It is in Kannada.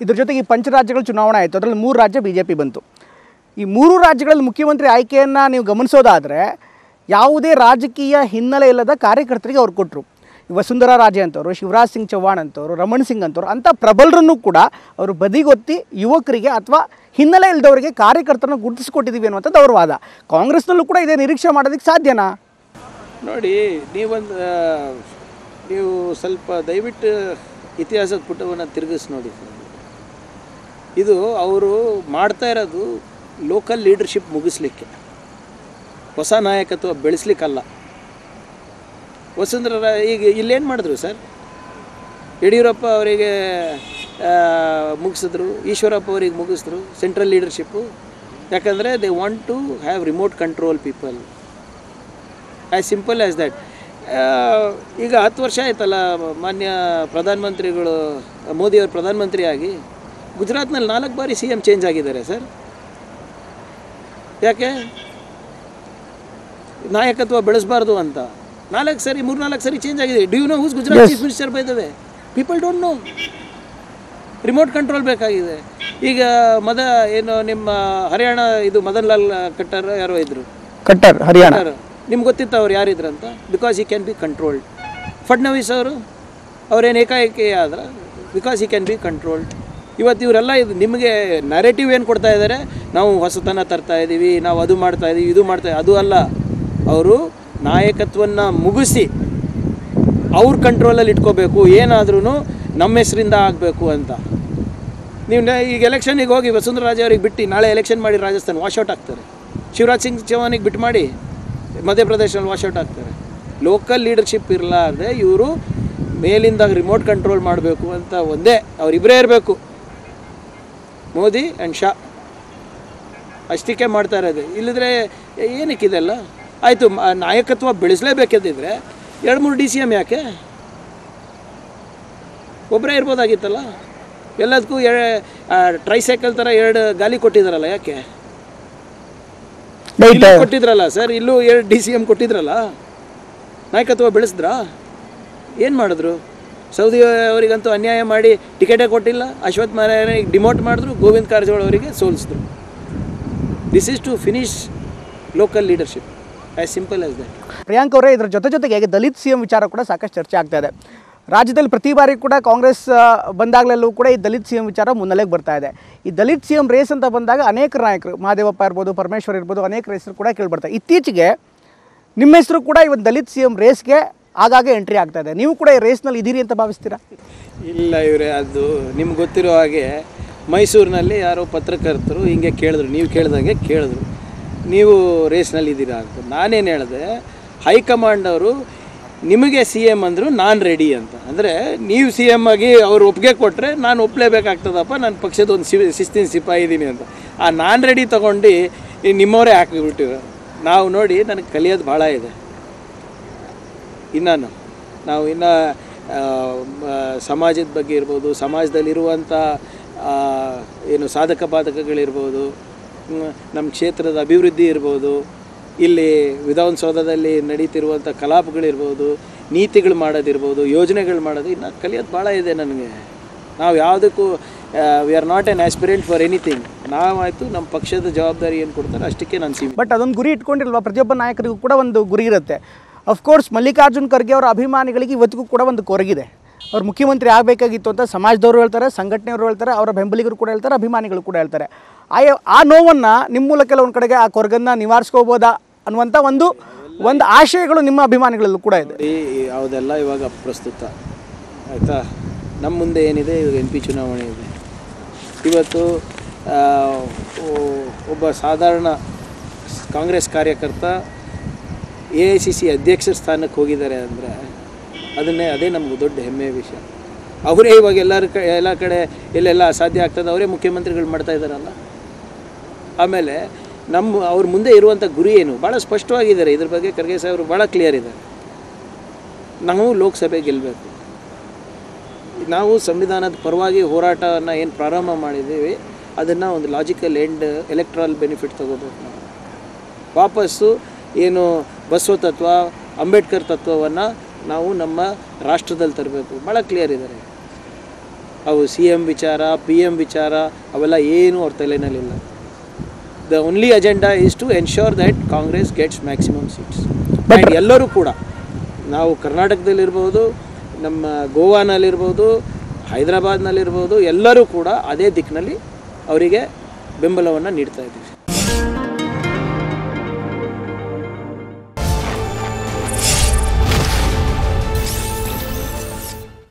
ಇದ್ರ ಜೊತೆಗೆ ಈ ಪಂಚರಾಜ್ಯಗಳ ಚುನಾವಣೆ ಆಯಿತು, ಅದರಲ್ಲಿ 3 ರಾಜ್ಯ BJP ಬಂತು. ಈ 3 ರಾಜ್ಯಗಳಲ್ಲಿ ಮುಖ್ಯಮಂತ್ರಿ ಆಯ್ಕೆಯನ್ನು ನೀವು ಗಮನಿಸೋದಾದರೆ ಯಾವುದೇ ರಾಜಕೀಯ ಹಿನ್ನೆಲೆ ಇಲ್ಲದ ಕಾರ್ಯಕರ್ತರಿಗೆ ಅವ್ರು ಕೊಟ್ಟರು. ವಸುಂಧರಾ ರಾಜೆ ಅಂತವರು, ಶಿವರಾಜ್ ಸಿಂಗ್ ಚೌಹಾಣ್ ಅಂತವರು, ರಮಣ್ ಸಿಂಗ್ ಅಂತವರು ಅಂಥ ಪ್ರಬಲರನ್ನು ಕೂಡ ಅವರು ಬದಿಗೊತ್ತಿ ಯುವಕರಿಗೆ ಅಥವಾ ಹಿನ್ನೆಲೆ ಇಲ್ಲದವರಿಗೆ ಕಾರ್ಯಕರ್ತರನ್ನು ಗುರುತಿಸಿಕೊಟ್ಟಿದ್ದೀವಿ ಅನ್ನುವಂಥದ್ದು ಅವ್ರ ವಾದ. ಕಾಂಗ್ರೆಸ್ನಲ್ಲೂ ಕೂಡ ಇದೇ ನಿರೀಕ್ಷೆ ಮಾಡೋದಕ್ಕೆ ಸಾಧ್ಯನಾ? ನೋಡಿ, ನೀವು ಸ್ವಲ್ಪ ದಯವಿಟ್ಟು ಇತಿಹಾಸದ ಪುಟವನ್ನು ತಿರುಗಿಸಿ ನೋಡಿ. ಇದು ಅವರು ಮಾಡ್ತಾ ಇರೋದು ಲೋಕಲ್ ಲೀಡರ್ಶಿಪ್ ಮುಗಿಸ್ಲಿಕ್ಕೆ, ಹೊಸ ನಾಯಕತ್ವ ಬೆಳೆಸ್ಲಿಕ್ಕಲ್ಲ. ವಸುಂಧರಾ ಈಗ ಇಲ್ಲೇನು ಮಾಡಿದ್ರು ಸರ್? ಯಡಿಯೂರಪ್ಪ ಅವರಿಗೆ ಮುಗಿಸಿದ್ರು, ಈಶ್ವರಪ್ಪ ಅವರಿಗೆ ಮುಗಿಸಿದ್ರು ಸೆಂಟ್ರಲ್ ಲೀಡರ್ಶಿಪ್ಪು. ಯಾಕಂದರೆ they want to have remote control people, as simple as that. ಈಗ 10 ವರ್ಷ ಆಯ್ತಲ್ಲ ಮಾನ್ಯ ಪ್ರಧಾನಮಂತ್ರಿಗಳು ಮೋದಿಯವರು ಪ್ರಧಾನಮಂತ್ರಿ ಆಗಿ. ಗುಜರಾತ್ನಲ್ಲಿ 4 ಬಾರಿ CM ಚೇಂಜ್ ಆಗಿದ್ದಾರೆ ಸರ್. ಯಾಕೆ? ನಾಯಕತ್ವ ಬೆಳೆಸಬಾರ್ದು ಅಂತ 3-4 ಸರಿ ಚೇಂಜ್ ಆಗಿದೆ. Do you know who's Gujarat chief minister by the way? People don't know. Remote control ಬೇಕಾಗಿದೆ. ಈಗ ಏನು ನಿಮ್ಮ ಹರಿಯಾಣ ಇದು ಮದನ್ ಲಾಲ್ ಖಟ್ಟರ್ ಯಾರೋ ಇದ್ರು, ಹರಿಯಾಣ, ನಿಮ್ಗೆ ಗೊತ್ತಿತ್ತು ಅವ್ರು ಯಾರಿದ್ರಂತ? Because he can be controlled. Fadnavis ಅವರೇನು ಏಕಾಏಕಿ ಆದ್ರೆ because he can be controlled. ಇವತ್ತು ಇವರೆಲ್ಲ ಇದು ನಿಮಗೆ ನರೇಟಿವ್ ಏನು ಕೊಡ್ತಾ ಇದ್ದಾರೆ, ನಾವು ಹೊಸತನ ತರ್ತಾ ಇದ್ದೀವಿ, ನಾವು ಅದು ಮಾಡ್ತಾ ಇದ್ದೀವಿ, ಇದು ಮಾಡ್ತಾ, ಅದು ಅಲ್ಲ. ಅವರು ನಾಯಕತ್ವವನ್ನು ಮುಗಿಸಿ ಅವ್ರ ಕಂಟ್ರೋಲಲ್ಲಿ ಇಟ್ಕೋಬೇಕು, ಏನಾದ್ರೂ ನಮ್ಮ ಹೆಸರಿಂದ ಆಗಬೇಕು ಅಂತ. ನೀವು ಈಗ ಎಲೆಕ್ಷನಿಗೆ ಹೋಗಿ ವಸುಂಧರಾ ರಾಜೆ ಅವ್ರಿಗೆ ಬಿಟ್ಟು ನಾಳೆ ಎಲೆಕ್ಷನ್ ಮಾಡಿ ರಾಜಸ್ಥಾನ ವಾಶೌಟ್ ಆಗ್ತಾರೆ. ಶಿವರಾಜ್ ಸಿಂಗ್ ಚೌಹಾನಿಗೆ ಬಿಟ್ಟು ಮಾಡಿ ಮಧ್ಯಪ್ರದೇಶದಲ್ಲಿ ವಾಶೌಟ್ ಆಗ್ತಾರೆ. ಲೋಕಲ್ ಲೀಡರ್ಶಿಪ್ ಇರಲಾರ್ದೆ ಇವರು ಮೇಲಿಂದ ರಿಮೋಟ್ ಕಂಟ್ರೋಲ್ ಮಾಡಬೇಕು ಅಂತ ಒಂದೇ ಅವರಿಬ್ಬರೇ ಇರಬೇಕು, ಮೋದಿ ಆ್ಯಂಡ್ ಶಾ. ಅಷ್ಟಕ್ಕೆ ಮಾಡ್ತಾ ಇರೋದು. ಇಲ್ಲದ್ರೆ ಏನಕ್ಕಿದೆಲ್ಲ ಆಯಿತು. ನಾಯಕತ್ವ ಬೆಳೆಸಲೇಬೇಕಿದ್ದಿದ್ರೆ 2-3 DCM ಯಾಕೆ? ಒಬ್ಬರೇ ಇರ್ಬೋದಾಗಿತ್ತಲ್ಲ. ಎಲ್ಲದಕ್ಕೂ ಟ್ರೈಸೈಕಲ್ ಥರ 2 ಗಾಲಿ ಕೊಟ್ಟಿದ್ದಾರಲ್ಲ, ಯಾಕೆ ಕೊಟ್ಟಿದ್ರಲ್ಲ ಸರ್? ಇಲ್ಲೂ 2 DCM ಕೊಟ್ಟಿದ್ರಲ್ಲ. ನಾಯಕತ್ವ ಬೆಳೆಸಿದ್ರಾ? ಏನು ಮಾಡಿದ್ರು? ಸೌದಿ ಅವರಿಗಂತೂ ಅನ್ಯಾಯ ಮಾಡಿ ಟಿಕೆಟೇ ಕೊಟ್ಟಿಲ್ಲ. ಅಶ್ವಥ್ ನಾರಾಯಣಗೆ ಡಿಮೋಟ್ ಮಾಡಿದ್ರು, ಗೋವಿಂದ ಕಾರಜೋಳ ಅವರಿಗೆ ಸೋಲಿಸಿದ್ರು. This is to finish local leadership, as simple as that. Priyank ಅವರೇ, ಇದರ ಜೊತೆಗೆ ದಲಿತ್ CM ವಿಚಾರ ಕೂಡ ಸಾಕಷ್ಟು ಚರ್ಚೆ ಆಗ್ತಾ ಇದೆ. ರಾಜ್ಯದಲ್ಲಿ ಪ್ರತಿ ಬಾರಿ ಕೂಡ ಕಾಂಗ್ರೆಸ್ ಬಂದಾಗಲೆಲ್ಲೂ ಕೂಡ ಈ ದಲಿತ್ CM ವಿಚಾರ ಮುನ್ನೆಲೆಗೆ ಬರ್ತಾ ಇದೆ. ಈ ದಲಿತ್ CM ರೇಸ್ ಅಂತ ಬಂದಾಗ ಅನೇಕ ನಾಯಕರು, ಮಹಾದೇವಪ್ಪ ಇರ್ಬೋದು, ಪರಮೇಶ್ವರ್ ಇರ್ಬೋದು, ಅನೇಕ ಹೆಸರು ಕೂಡ ಕೇಳಿಬರ್ತಾರೆ. ಇತ್ತೀಚೆಗೆ ನಿಮ್ಮ ಹೆಸರು ಕೂಡ ಇವತ್ತು ದಲಿತ್ CM ರೇಸ್ಗೆ ಆಗಾಗ ಎಂಟ್ರಿ ಆಗ್ತಾ ಇದೆ. ನೀವು ಕೂಡ ಈ ರೇಸ್ನಲ್ಲಿ ಇದ್ದೀರಿ ಅಂತ ಭಾವಿಸ್ತೀರಾ? ಇಲ್ಲ ಇವರೇ, ಅದು ನಿಮ್ಗೆ ಗೊತ್ತಿರೋ ಹಾಗೆ ಮೈಸೂರಿನಲ್ಲಿ ಯಾರೋ ಪತ್ರಕರ್ತರು ಹಿಂಗೆ ಕೇಳಿದ್ರು, ನೀವು ಕೇಳ್ದಂಗೆ ಕೇಳಿದ್ರು, ನೀವು ರೇಸ್ನಲ್ಲಿ ಇದ್ದೀರಾ ಅಂತ. ನಾನೇನು ಹೇಳಿದೆ, ಹೈಕಮಾಂಡ್ ಅವರು ನಿಮಗೆ CM ಅಂದರು, ನಾನು ರೆಡಿ ಅಂತ. ಅಂದರೆ ನೀವು CM ಆಗಿ ಅವ್ರು ಒಪ್ಪಿಗೆ ಕೊಟ್ಟರೆ ನಾನು ಒಪ್ಪಲೇಬೇಕಾಗ್ತದಪ್ಪ, ನನ್ನ ಪಕ್ಷದ ಒಂದು ಶಿಸ್ತಿನ ಸಿಪಾಯಿ ಇದ್ದೀನಿ ಅಂತ. ಆ ನಾನು ರೆಡಿ ತೊಗೊಂಡು ನಿಮ್ಮವರೇ ಹಾಕಿಬಿಟ್ಟಿರೋ. ನಾವು ನೋಡಿ, ನನಗೆ ಕಲಿಯೋದು ಭಾಳ ಇದೆ. ನಾವು ಇನ್ನು ಸಮಾಜದ ಬಗ್ಗೆ ಇರ್ಬೋದು, ಸಮಾಜದಲ್ಲಿರುವಂಥ ಏನು ಸಾಧಕ ಬಾಧಕಗಳಿರ್ಬೋದು, ನಮ್ಮ ಕ್ಷೇತ್ರದ ಅಭಿವೃದ್ಧಿ ಇರ್ಬೋದು, ಇಲ್ಲಿ ವಿಧಾನಸೌಧದಲ್ಲಿ ನಡೀತಿರುವಂಥ ಕಲಾಪಗಳಿರ್ಬೋದು, ನೀತಿಗಳು ಮಾಡೋದಿರ್ಬೋದು, ಯೋಜನೆಗಳು ಮಾಡೋದು, ಇನ್ನು ಕಲಿಯೋದು ಭಾಳ ಇದೆ ನನಗೆ. ನಾವು ಯಾವುದಕ್ಕೂ we are not an aspirant for anything. ನಾವಾಯಿತು ನಮ್ಮ ಪಕ್ಷದ ಜವಾಬ್ದಾರಿ ಏನು ಕೊಡ್ತಾರೆ ಅಷ್ಟಕ್ಕೆ ನಾನು ಸೀಮಿತ. ಬಟ್ ಅದೊಂದು ಗುರಿ ಇಟ್ಕೊಂಡಿಲ್ವಾ? ಪ್ರತಿಯೊಬ್ಬ ನಾಯಕರಿಗೂ ಕೂಡ ಒಂದು ಗುರಿ ಇರುತ್ತೆ. ಅಫ್ಕೋರ್ಸ್ ಮಲ್ಲಿಕಾರ್ಜುನ್ ಖರ್ಗೆ ಅವರ ಅಭಿಮಾನಿಗಳಿಗೆ ಇವತ್ತಿಗೂ ಕೂಡ ಒಂದು ಕೊರಗಿದೆ. ಅವ್ರು ಮುಖ್ಯಮಂತ್ರಿ ಆಗಬೇಕಾಗಿತ್ತು ಅಂತ ಸಮಾಜದವರು ಹೇಳ್ತಾರೆ, ಸಂಘಟನೆಯವರು ಹೇಳ್ತಾರೆ, ಅವರ ಬೆಂಬಲಿಗರು ಕೂಡ ಹೇಳ್ತಾರೆ, ಅಭಿಮಾನಿಗಳು ಕೂಡ ಹೇಳ್ತಾರೆ. ಆ ನೋವನ್ನು ನಿಮ್ಮ ಮೂಲಕ ಒಂದು ಕಡೆಗೆ ಆ ಕೊರಗನ್ನು ನಿವಾರಿಸ್ಕೋಬೋದಾ ಅನ್ನುವಂಥ ಒಂದು ಆಶಯಗಳು ನಿಮ್ಮ ಅಭಿಮಾನಿಗಳಲ್ಲೂ ಕೂಡ ಇದೆ. ಯಾವುದೆಲ್ಲ ಇವಾಗ ಪ್ರಸ್ತುತ ಆಯಿತಾ, ನಮ್ಮ ಮುಂದೆ ಏನಿದೆ, ಇವಾಗ MP ಚುನಾವಣೆ ಇದೆ. ಇವತ್ತು ಒಬ್ಬ ಸಾಧಾರಣ ಕಾಂಗ್ರೆಸ್ ಕಾರ್ಯಕರ್ತ AICC ಅಧ್ಯಕ್ಷರ ಸ್ಥಾನಕ್ಕೆ ಹೋಗಿದ್ದಾರೆ ಅಂದರೆ ಅದೇ ನಮ್ಗೆ ದೊಡ್ಡ ಹೆಮ್ಮೆಯ ವಿಷಯ. ಅವರೇ ಇವಾಗ ಎಲ್ಲ ಕಡೆ ಎಲ್ಲೆಲ್ಲ ಅಸಾಧ್ಯ ಆಗ್ತದೆ ಅವರೇ ಮುಖ್ಯಮಂತ್ರಿಗಳು ಮಾಡ್ತಾ ಇದ್ದಾರಲ್ಲ. ಆಮೇಲೆ ಅವ್ರ ಮುಂದೆ ಇರುವಂಥ ಗುರಿ ಏನು ಭಾಳ ಸ್ಪಷ್ಟವಾಗಿದ್ದಾರೆ. ಇದ್ರ ಬಗ್ಗೆ ಖರ್ಗೆ ಸಾಹೇಬರು ಭಾಳ ಕ್ಲಿಯರ್ ಇದ್ದಾರೆ. ನಾವು ಲೋಕಸಭೆ ಗೆಲ್ಲಬೇಕು. ನಾವು ಸಂವಿಧಾನದ ಪರವಾಗಿ ಹೋರಾಟವನ್ನು ಏನು ಪ್ರಾರಂಭ ಮಾಡಿದ್ದೀವಿ ಅದನ್ನು ಒಂದು ಲಾಜಿಕಲ್ ಎಂಡ್ ಎಲೆಕ್ಟ್ರಲ್ ಬೆನಿಫಿಟ್ ತೊಗೋಬೇಕು. ನಾವು ವಾಪಸ್ಸು ಏನು ಬಸವ ತತ್ವ, ಅಂಬೇಡ್ಕರ್ ತತ್ವವನ್ನು ನಾವು ನಮ್ಮ ರಾಷ್ಟ್ರದಲ್ಲಿ ತರಬೇಕು. ಭಾಳ ಕ್ಲಿಯರ್ ಇದ್ದಾರೆ. ಅವು CM ವಿಚಾರ PM ವಿಚಾರ ಅವೆಲ್ಲ ಏನು ಅವ್ರ ತಲೆನಲ್ಲಿಲ್ಲ. The only agenda is to ensure that Congress gets maximum seats. And ಎಲ್ಲರೂ ಕೂಡ ನಾವು ಕರ್ನಾಟಕದಲ್ಲಿರ್ಬೋದು, ನಮ್ಮ ಗೋವಾನಲ್ಲಿರ್ಬೋದು, ಹೈದರಾಬಾದ್ನಲ್ಲಿರ್ಬೋದು, ಎಲ್ಲರೂ ಕೂಡ ಅದೇ ದಿಕ್ಕಿನಲ್ಲಿ ಅವರಿಗೆ ಬೆಂಬಲವನ್ನು ನೀಡ್ತಾ ಇದ್ದೀವಿ.